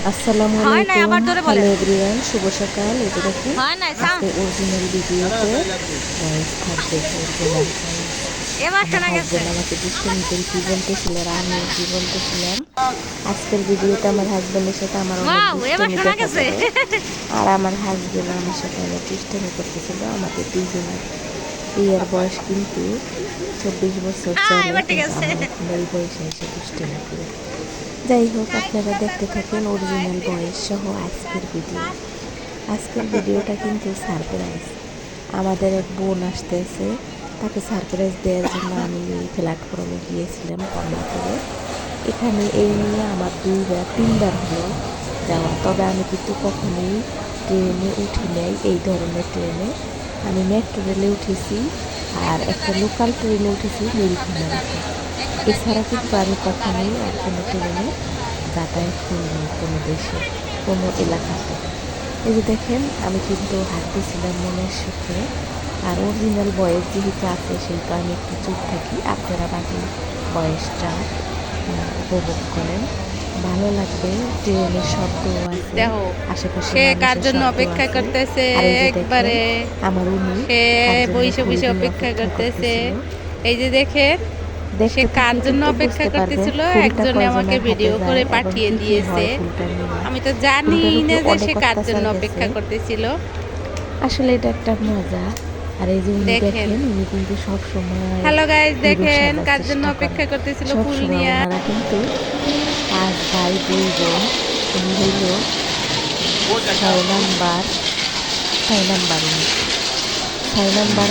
আসসালামু আলাইকুম hello everyone শুভ সকাল। এটা দেখুন আজকে অরিজিনাল ভিডিওতে ভয়েস থাকবে। আমার হাজবেন্ড আমাকে দুষ্টুমি করে কি বলতেছিল আর আমি কি বলতেছিলাম। আজকের ভিডিওতে আমার হাজবেন্ডের সাথে আমার অনেক দুষ্টুমি দেখা যাবে আর আমার হাজবেন্ড আমার সাথে অনেক দুষ্টুমি করতেছিল। আমাদের দুইজনের বিয়ের বয়স কিন্তু 24 বছর চলে, কিন্তু আমরা এখন এই বয়সে এসে দুষ্টুমি করি। যাই হোক, আপনারা দেখতে থাকেন অরিজিনাল বয়েস সহ আজকের ভিডিও। আজকের ভিডিওটা কিন্তু সারপ্রাইজ। আমাদের এক বোন আসতেছে, তাকে সারপ্রাইজ দেওয়ার জন্য আমি এই প্ল্যাটফর্মে গিয়েছিলাম কর্ণাটকে। এখানে এই নিয়ে আমার 2-3বার হলো যাওয়া, তবে আমি কিন্তু কখনোই ট্রেনে উঠি নাই। এই ধরনের ট্রেনে আমি মেট্রো রেলে উঠেছি আর একটা লোকাল ট্রেনে উঠেছি নীলফামারীতে। এছাড়া কিন্তু আমি কখনোই আর কোনো ট্রেনে যাতায়াত করিনি কোনো দেশে, কোনো এলাকাতে। এই যে দেখেন, আমি কিন্তু হাঁটতেছিলাম মনের সুখে। আর অরিজিনাল বয়েস যেহেতু আছে সেহেতু আমি একটু চুপ থাকি, আপনারা বাকি বয়েসটা উপভোগ করেন। ভালো লাগবে। ট্রেনের শব্দ আছে, আশেপাশে সে কার জন্য অপেক্ষা করতেছে, একবারে আমার উনি সে বসে বসে অপেক্ষা করতেছে। এই যে দেখেন, সে কার জন্য অপেক্ষা করতেছিল, একজনে আমাকে ভিডিও করে পাঠিয়ে দিয়েছে। আমি তো জানি না যে সে কার জন্য অপেক্ষা করতেছিল। আসলে এটা একটা মজা। আর এই যে উনি দেখেন, উনি কিন্তু সব সময় হ্যালো গাইস, দেখেন কার জন্য অপেক্ষা করতেছিল ফুল নিয়ে। ওনারা কিন্তু 5 ভাই 2 বোন। উনি হইল 6 নাম্বার উনি 6 নাম্বার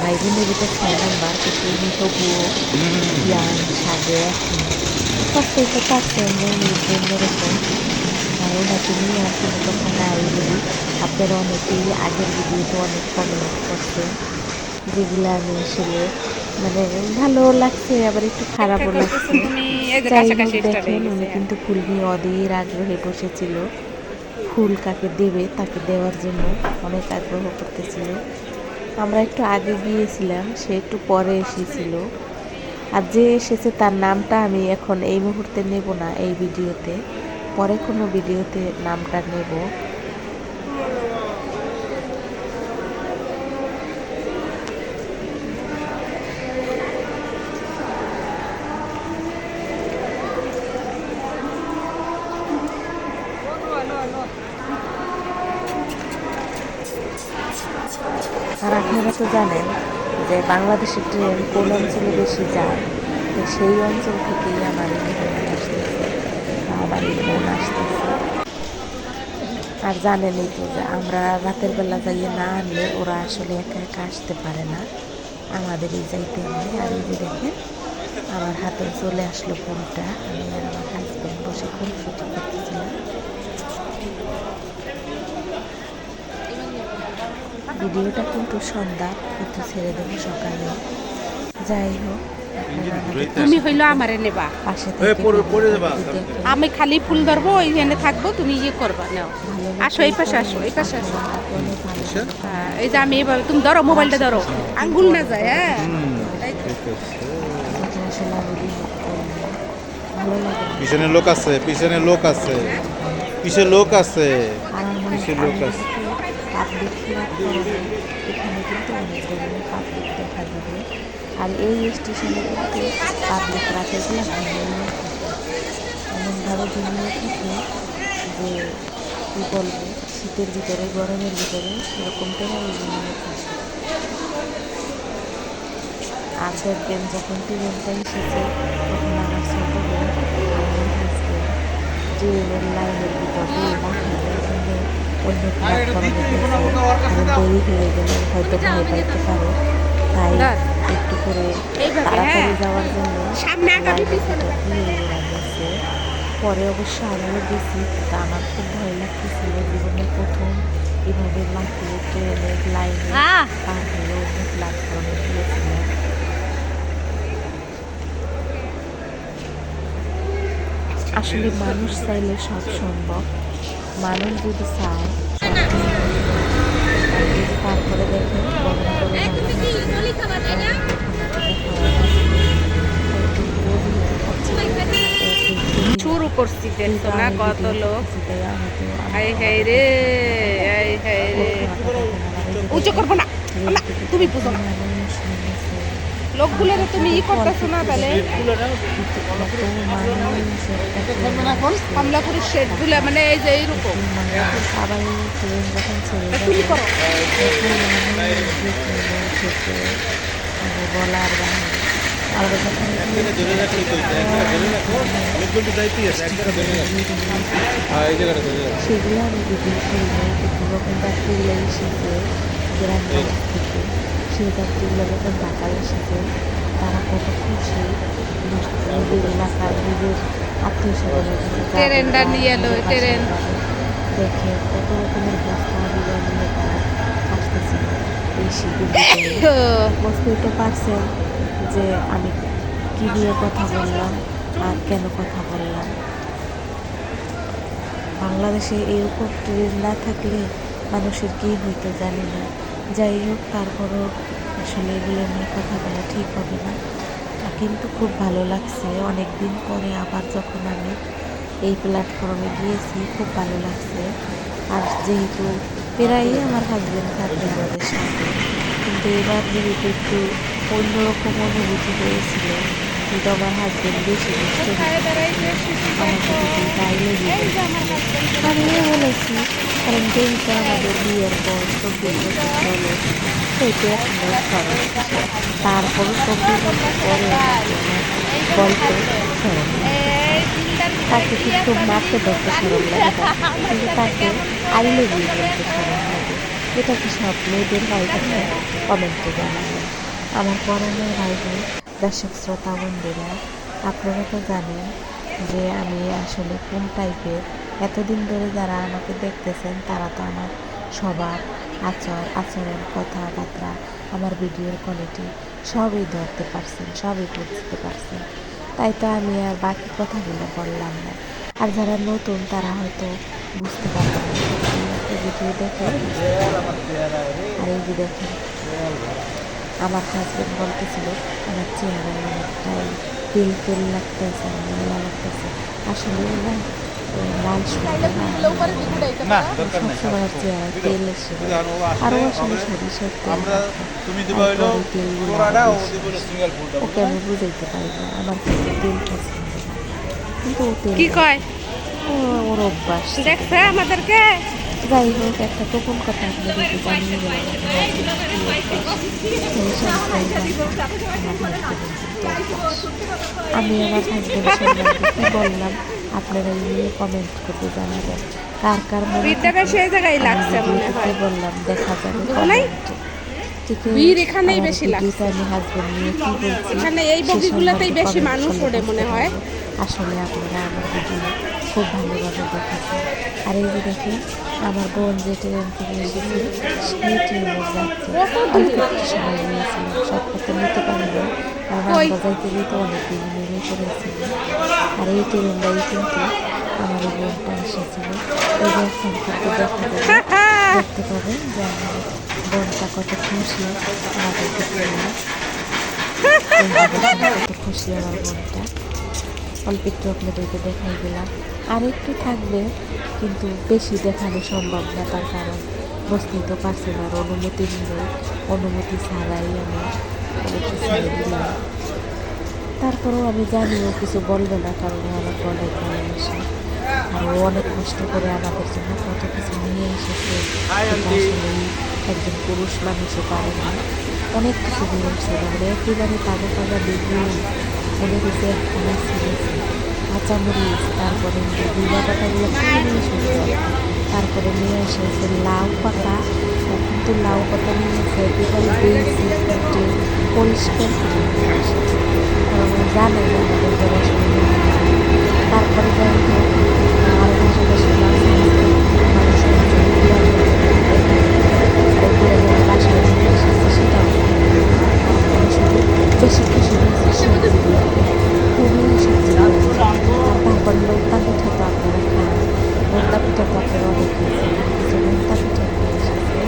ভাই বোনের ভিতরে 6 নাম্বার, কিন্তু উনি তবুও ইয়াং সাজে এখন বুঝতেই পারছেন যে উনি অন্যরকম। আর ওনাকে নিয়ে আর কোনো কথা নাই বলি। আপনারা অনেকেই আগের ভিডিওতে অনেক কমেন্ট করছেন, যেগুলো আমি আসলে মানে ভালো লাগছে, আবার একটু খারাপও লাগছে। যাই হোক, দেখেন উনি কিন্তু ফুল নিয়ে অধীর আগ্রহে বসেছিল। ফুল কাকে দেবে তাকে দেওয়ার জন্য অনেক আগ্রহ করতেছিল। আমরা একটু আগে গিয়েছিলাম, সে একটু পরে এসেছিল। আর যে এসেছে তার নামটা আমি এখন এই মুহূর্তে নেব না এই ভিডিওতে, পরে কোনো ভিডিওতে নামটা নেব। আর আপনারা তো জানেন যে বাংলাদেশের ট্রেন কোন অঞ্চলে বেশি যায়, তো সেই অঞ্চল থেকেই আমার এই মেহমান আসতেছে, আমার এই বোন আসতেছে। আর জানেনই তো যে আমরা রাতের বেলা যাইয়ে না আনলে ওরা আসলে একা একা আসতে পারে না, আমাদেরই যাইতে হয়। আর এই যে দেখেন, আমার হাতে চলে আসলো ফোনটা। আমি আর আমার হাজব্যান্ড বসে ফোন শুটিং করতেছিলাম। ভিডিওটা কিন্তু সন্ধ্যা, কিন্তু ছেড়ে দেবো সকালে। যাই হোক, তুমি হইলো আমারে নেবা, পাশে আমি খালি ফুল ধরবো, ওইখানে থাকবো, তুমি ইয়ে করবা। নাও, আসো এই পাশে, আসো এই পাশে আসো। এই যে আমি এবার, তুমি ধরো মোবাইলটা ধরো, আঙ্গুল না যায়। হ্যাঁ, পিছনে লোক আছে, পিছনে লোক আছে, পিছনে লোক আছে, পিছনে লোক আছে। এখানে কিন্তু অনেক ধরনের পাবলিক দেখা যাবে। আর এই স্টেশনে কিন্তু পাবলিক রাতের বেলা ঘুমিয়ে থাকে, এমনভাবে ঘুমিয়ে থাকে যে কী বলবো, শীতের ভিতরে গরমের ভিতরে এরকম টেরাই ঘুমিয়ে থাকে। আর দেখবেন যখন ট্রেনটা এসেছে তখন আমার ছোট বোন আর আমার হাজবেন্ড ট্রেনের লাইনের ভিতর দিয়ে অন্য প্ল্যাটফর্মে গেছে। দেরি হয়ে গেলে হয়তো ভয় পাইতে পারে, তাই একটু করে তাড়াতাড়ি যাওয়ার জন্য লাইনের ভিতর দিয়ে ওরা গেছে। পরে অবশ্য আমিও গেছি, কিন্তু আমার খুব ভয় লাগতেছিল। জীবনের প্রথম এভাবে লাফিয়ে ট্রেনের লাইনে পার হয়ে অন্য প্ল্যাটফর্মে গিয়েছিলাম। আসলে মানুষ চাইলে সব সম্ভব, মানুষ যদি চায়। তারপরে দেখেন শুরু করছি, দেখছো না কত লোক। হাই হাই রে, হাই হাই রে, উঁচু করবো না, না, তুমি বুঝো না লোকগুলো তুমি ই করতেছো না, তাহলে কমলাপুরের শেড গুলা মানে এই যে এইরকম সবাই ট্রেন যখন ছেড়ে তুমি করো বলার বাহিনী আমরা যখন ধরে রাখলে তো অনেকগুলো যাইতেই আছে এক জায়গা ধরে রাখলে হ্যাঁ এই জায়গাটা ধরে রাখলে সেগুলো আমি ভিডিও করি না, কিন্তু যখন যাত্রীগুলো এসেছে গ্রামের থেকে, সেই যাত্রীগুলো যখন ঢাকায় এসেছে তারা কত খুশি নিজের এলাকার নিজের আত্মীয় স্বজনের ট্রেনটা নিয়ে এলো, ট্রেন দেখে কত রকমের বস্তা বিদায় নিয়ে তারা আসতেছিল এই শীতের বুঝতেই তো পারছেন যে আমি কী নিয়ে কথা বললাম আর কেন কথা বললাম। বাংলাদেশে এরকম ট্রেন না থাকলে মানুষের কী হইতো জানি না। যাই হোক, তারপরও আসলে এগুলো নিয়ে কথা বলা ঠিক হবে না, কিন্তু খুব ভালো লাগছে অনেক দিন পরে আবার যখন আমি এই প্ল্যাটফর্মে গিয়েছি, খুব ভালো লাগছে। আর যেহেতু প্রায়ই আমার হাজব্যান্ড থাকে আমাদের সাথে, কিন্তু এবার যেহেতু একটু অন্যরকম অনুভূতি হয়েছিল, কিন্তু আমার হাজব্যান্ড বেশি বুঝতে আমাকে যদি গাইলে দিবে আমিও বলেছি, কারণ যেহেতু আমাদের বিয়ের পর 24 বছর চলে, সেহেতু এখনও খরচ। তারপরও 24 বছর পরে আমার জন্য গল্প সরম তাকে কিন্তু মাকে ধরতে সরম লাগে না, কিন্তু তাকে আইলে বিয়ে বলতে সরম লাগে। এটা কি সব মেয়েদের হয় কিনা কমেন্টে জানাবেন। আমার পরমের ভাই বোন, দর্শক শ্রোতা বন্ধুরা, আপনারা তো জানেন যে আমি আসলে কোন টাইপের। এতদিন ধরে যারা আমাকে দেখতেছেন তারা তো আমার স্বভাব, আচরণ, কথাবার্তা, আমার ভিডিওর কোয়ালিটি সবই ধরতে পারছেন, সবই বুঝতে পারছেন। তাই তো আমি আর বাকি কথাগুলো বললাম না। আর যারা নতুন তারা হয়তো বুঝতে পারবেন না, ভিডিও দেখে। আর এই যে দেখেন, আমার হাজব্যান্ড বলতেছিল আমার চেহারায় অনেকটাই তেল তেল লাগতেছে, ময়লা লাগতেছে। আসলে না, লাল সবসময় চেহারায় তেল এসে আরও আসলে সরিষার তেল ওকে আমি বুঝাইতে পারি না, আমার কিন্তু তেল পছন্দ না, কিন্তু ও তেল কি কয় ওর অভ্যাস। দেখছে আমাদেরকে যাই হোক, একটা গোপন কথা আপনাদেরকে জানিয়ে গেলাম। আমি আমার হাজবেন্ড সম্বন্ধে কি বললাম আপনারা নিয়ে কমেন্ট করতে জানাবেন। কার কার মনে সেই জায়গায় লাগছে মনে হয় বললাম দেখা যাবে কমেন্টে। এখানেই বেশি লাগছে। আমি হাজবেন্ড নিয়ে কি বলছি, এখানে এই বগিগুলোতেই বেশি মানুষ ওঠে মনে হয়। আসলে আপনারা আমার ভিডিও খুব ভালোভাবে দেখেছেন। আর এই যে দেখেন, আমার বোন যে ট্রেন থেকে এসেছে সেই ট্রেনে যাচ্ছে, অল্প একটু সময় নিয়েছিলাম, সব কথা নিতে পারিনি, কারণ আমরা যাইতে যেতে অনেকদিন নেমে পড়েছিল। আর এই ট্রেনটাই কিন্তু আমার এই বোনটা এসেছিল। এই যে এখন কিন্তু দেখা যাবে, দেখতে পাবেন যে আমার বোনটা কত খুশি আমাদেরকে পেয়ে, কত খুশি আমার বোনটা। অল্প একটু আপনাদেরকে দেখাই দিলাম, আর একটু থাকবে, কিন্তু বেশি দেখানো সম্ভব না, তার কারণ বুঝতেই তো পারছেন। আর অনুমতি নিয়ে, অনুমতি ছাড়াই আমি অনেকটা ছেড়ে দিলাম। তারপরেও আমি জানিও কিছু বলবে না, কারণ আমার গলায় গলায় আসে। আর ও অনেক কষ্ট করে আমাদের জন্য কত কিছু নিয়ে এসেছে, আসলে একজন পুরুষ মানুষও পারে না। অনেক কিছু নিয়ে এসেছে, মানে একেবারে তাজা তাজা বেগুন, মনে হচ্ছে একখানা ছিঁড়েছে, কাঁচামরিচ, তারপরে দুর্গা পাতাগুলো নিয়ে এসেছে। তারপরে নিয়ে এসেছে লাউ পাতা, কিন্তু লাউ পাতা নিয়ে এসে একেবারে বেশি কেটে পরিষ্কার করে নিয়ে এসেছে, কারণ জানে না আমাদের পড়াশোনা। তারপরে যাই হোক, আর পাশাপাশি মানুষ বাসায় নিয়ে এসেছে, সেটাও শুধু বেশি খুশি হয়েছে সবজিগুলো, খুবই সবজিগুলো। আর তারপর নোনতা পিঠা তো আপনারা খান, নোনতা পিঠা তো আপনারা অনেক খেয়েছেন, কিছু নোনতা পিঠা নিয়ে এসেছে,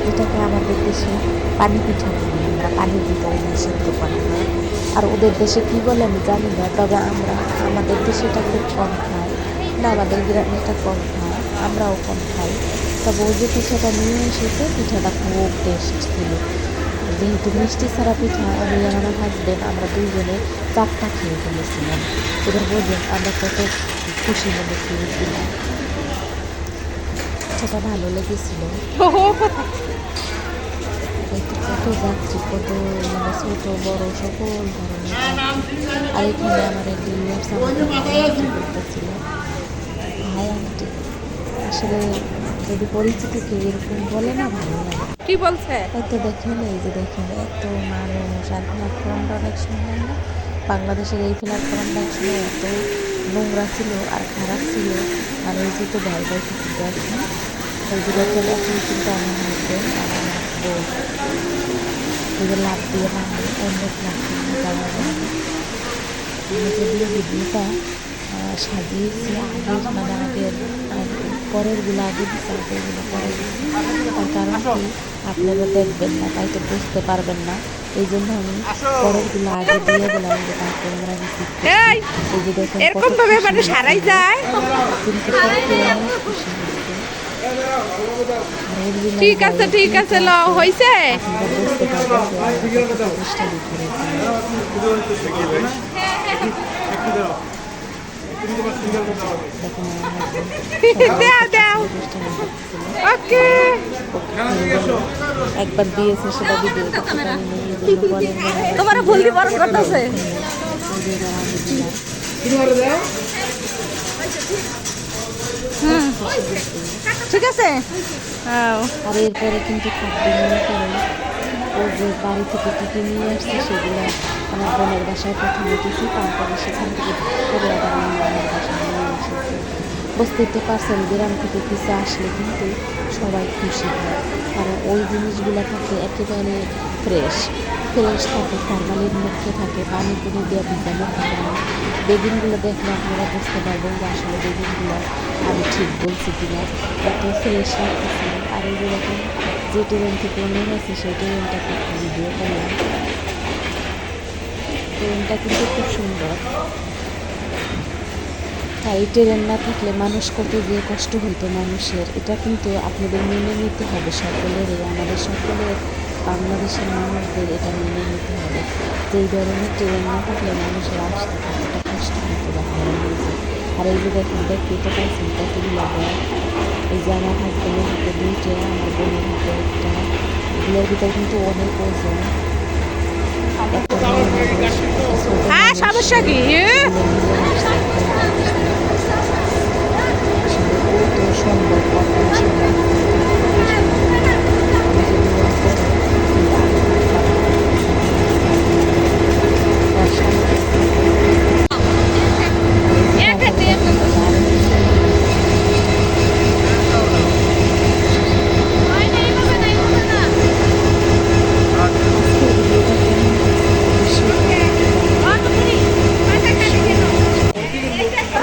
যেটাকে আমাদের দেশে পানি পিঠা বলি আমরা, পানির ভিতরে নিয়ে সিদ্ধ করা হয়। আর ওদের দেশে কী বলে আমি জানি না, তবে আমরা আমাদের দেশে এটা খুব কম খাই, না আমাদের গ্রামে এটা কম খায়, আমরাও কম খাই। তবে ও যে পিঠাটা নিয়ে এসেছে পিঠাটা খুব টেস্ট ছিল। যেহেতু মিষ্টি ছাড়া পিঠা আমি আর আমার হাজবেন্ড আমরা দুইজনে 4টা খেয়ে ফেলেছিলাম। এবার বোঝেন আমরা কত খুশি মনে খেয়েছিলাম। সেটা ভালো লেগেছিল। কত যাত্রী, কত মানে ছোট বড় সকল ধরনের যাত্রী। আর এখানে আমার এক ডিলার্স আমাকে করতেছিল, হাই আন্টি। আসলে যদি পরিচিত কেউ এরকম বলে না ভালো লাগে। কি বলছে? এত দেখেন, এই যে দেখেন এত মানুষ। আর প্ল্যাটফর্মটা অনেক সুন্দর না, বাংলাদেশের এই প্ল্যাটফর্মটা একসময় এত নোংরা ছিল আর খারাপ ছিল, মানে এই যে তো ভয় পাইছে কিন্তু এখন এই যে দেখেন এখন কিন্তু আমার হাজবেন্ড আর আমার বোন এই যে লাভ দিয়ে নামে অন্য প্ল্যাটফর্মে যাওয়ার জন্য। আমি যদিও ভিডিওটা সাজিয়েছি আগের মানে আগের পরেরগুলো আগে দিচ্ছে, আগেরগুলো পরে দিচ্ছি। তার কারণ কি আপনারা দেখবেন না, তাই তো বুঝতে পারবেন না, এই জন্য আমি পরেরগুলো আগে দিয়ে দিলাম যে তারপর আমরা রিসিভ করছি। এই যে দেখেন এরকম ভাবে মানুষ হারাই যায়। কিন্তু সত্যি অনেক খুশি হয়েছে। ঠিক আছে ঠিক আছে, ল হইছে। আপনারা বুঝতে পারবেন যে আমরা কতটা চেষ্টা করেছি। দাও দাও। ওকে। একবার দিয়েছে সেটা ভিডিও তোমার ভুল দি বরণ করতেছে। ঠিক আছে। আর এরপরে কিন্তু খাদ্য মনে করে ও যে বাড়ি থেকে কী কী নিয়ে আসছে সেগুলো আমার বোনের বাসায় প্রথমে দিয়েছি, তারপরে সেখান থেকে করে আবার আমি আমার বাসায় নিয়ে এসেছি। বুঝতেই তো পারছেন গ্রাম থেকে কিছু আসলে কিন্তু সবাই খুশি হয়, কারণ ওই জিনিসগুলো থাকে একেবারে ফ্রেশ ফ্রেশ থাকে, ফরমালিন মুক্ত থাকে, পানি পুনি দেওয়া ভিজানো থাকে না। বেগুনগুলো দেখলে আপনারা বুঝতে পারবেন যে আসলে বেগুনগুলো আমি ঠিক বলছি কিনা, এত ফ্রেশ লাগতেছে। আর এই যেরকম যে ট্রেন থেকে নিয়ে গেছে সেই ট্রেনটাকে একটু ভিডিও করলাম, ট্রেনটা কিন্তু খুব সুন্দর। আর এই ট্রেন না থাকলে মানুষ কত যে কষ্ট হতো মানুষের, এটা কিন্তু আপনাদের মেনে নিতে হবে সকলেরই, আমাদের সকলের বাংলাদেশের মানুষদের এটা মেনে নিতে হবে যে এই ধরনের ট্রেন না থাকলে মানুষের আসতে কতটা কষ্ট হতো বা ভালো হতো। আর এই যে দেখেন দেখতে তো পাইছেন কতগুলো ব্যাগ, এই যে আমার হাজবেন্ডের হাতে 2টা, আমার বোনের হাতে 1টা, এগুলোর ভিতরে কিন্তু অনেক ওজন। হ্যাঁ সমস্যা কি? সুন্দর কল্পনা সুন্দর।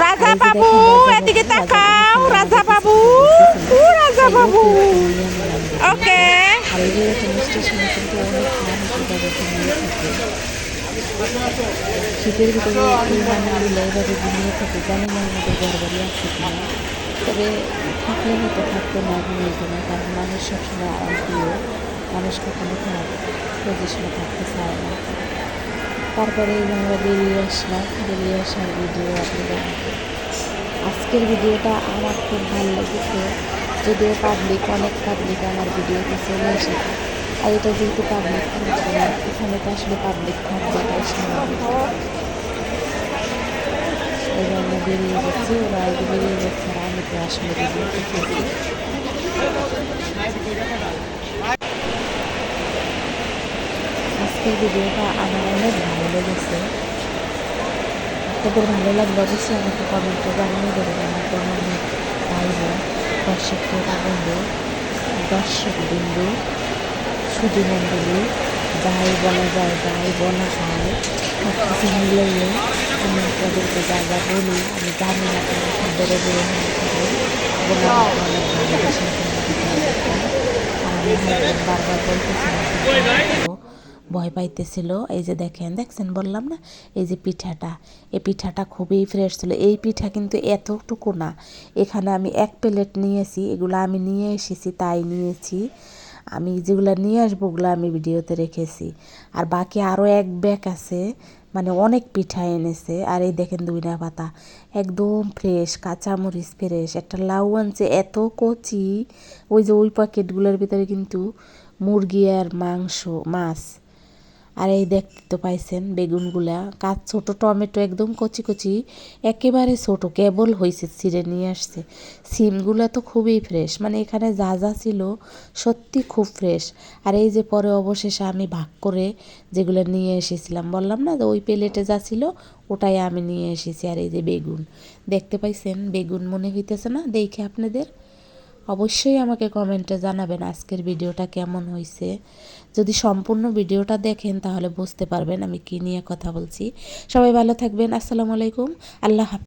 রাজা বাবু এদিকে তাকাও, রাজা বাবু, ও রাজা বাবু। ওকে। আর এই যে স্টেশনে কিন্তু অনেক মানুষ এভাবে ঘুমিয়ে থাকে, শীতের ভিতরে এই মানুষগুলো এভাবে ঘুমিয়ে থাকে। জানি না আমাদের ঘরবাড়ি আছে কিনা, তবে থাকলে হয়তো থাকতো না ঘুমিয়ে না, কারণ মানুষ সবসময় আরাম প্রিয়, মানুষ কখনো খারাপ পজিশনে থাকতে চায় না। তারপরে আমরা বেরিয়ে আসলাম, বেরিয়ে আসার ভিডিও আপনাদের আজকের ভিডিওটা আমার খুব ভালো লেগেছে। যদিও পাবলিক অনেক পাবলিক আমার ভিডিওতে চলে এসেছে, আর এটা যেহেতু পাবলিক এখানে তো আসলে পাবলিক থাকবে, তাই স্বাভাবিক। এবার আমরা বেরিয়ে যাচ্ছি, ওরা আগে বেরিয়ে যাচ্ছে আর আমি তো আসলে ভিডিও করতেছি। আজকের ভিডিওটা আমার অনেক ভালো লেগেছে। আপনাদের ভালো লাগবে অবশ্যই আমাকে কমেন্টে জানিয়ে দেবেন। আমার কেমন ভাই বোন, দর্শক বন্ধু, দর্শক বিন্দু, সুধী মণ্ডলী, যাই বলা যায় যাই বলা হয় সব কিছু মিলিয়ে আমি আপনাদেরকে যা যা বলি আমি জানি না আপনারা সুন্দর অবলম্বন করবেন এবং আমাকে অনেক ভালোবাসেন। আর আমি হাজবেন্ড বারবার বলতেছিলাম ভয় পাইতেছিল। এই যে দেখছেন বললাম না, এই যে পিঠাটা, এই পিঠাটা খুবই ফ্রেশ ছিল। এই পিঠা কিন্তু এতটুকু না, এখানে আমি 1 প্লেট নিয়েছি। এগুলো আমি নিয়ে এসেছি, তাই নিয়েছি। আমি যেগুলো নিয়ে আসবো ওগুলো আমি ভিডিওতে রেখেছি। আর বাকি আরও 1 ব্যাগ আছে, মানে অনেক পিঠা এনেছে। আর এই দেখেন ধইনা পাতা একদম ফ্রেশ, কাঁচামরিচ ফ্রেশ, একটা লাউ আনছে এত কচি। ওই যে ওই প্যাকেটগুলোর ভিতরে কিন্তু মুরগি আর মাছ। আর এই দেখতে তো পাইছেন বেগুনগুলা ছোট, টমেটো একদম কচি কচি, একেবারে ছোট, কেবল হয়েছে ছিঁড়ে নিয়ে আসছে। সিমগুলা তো খুবই ফ্রেশ, মানে এখানে যা যা ছিল সত্যি খুব ফ্রেশ। আর এই যে পরে অবশেষে আমি ভাগ করে যেগুলো নিয়ে এসেছিলাম, বললাম না যে ওই প্লেটে যা ছিল ওটাই আমি নিয়ে এসেছি। আর এই যে বেগুন দেখতে পাইছেন, বেগুন মনে হইতেছে না দেখে আপনাদের? অবশ্যই আমাকে কমেন্টে জানাবেন আজকের ভিডিওটা কেমন হয়েছে। যদি সম্পূর্ণ ভিডিওটা দেখেন তাহলে বুঝতে পারবেন আমি কী নিয়ে কথা বলছি। সবাই ভালো থাকবেন। আসসালামু আলাইকুম। আল্লাহ হাফেজ।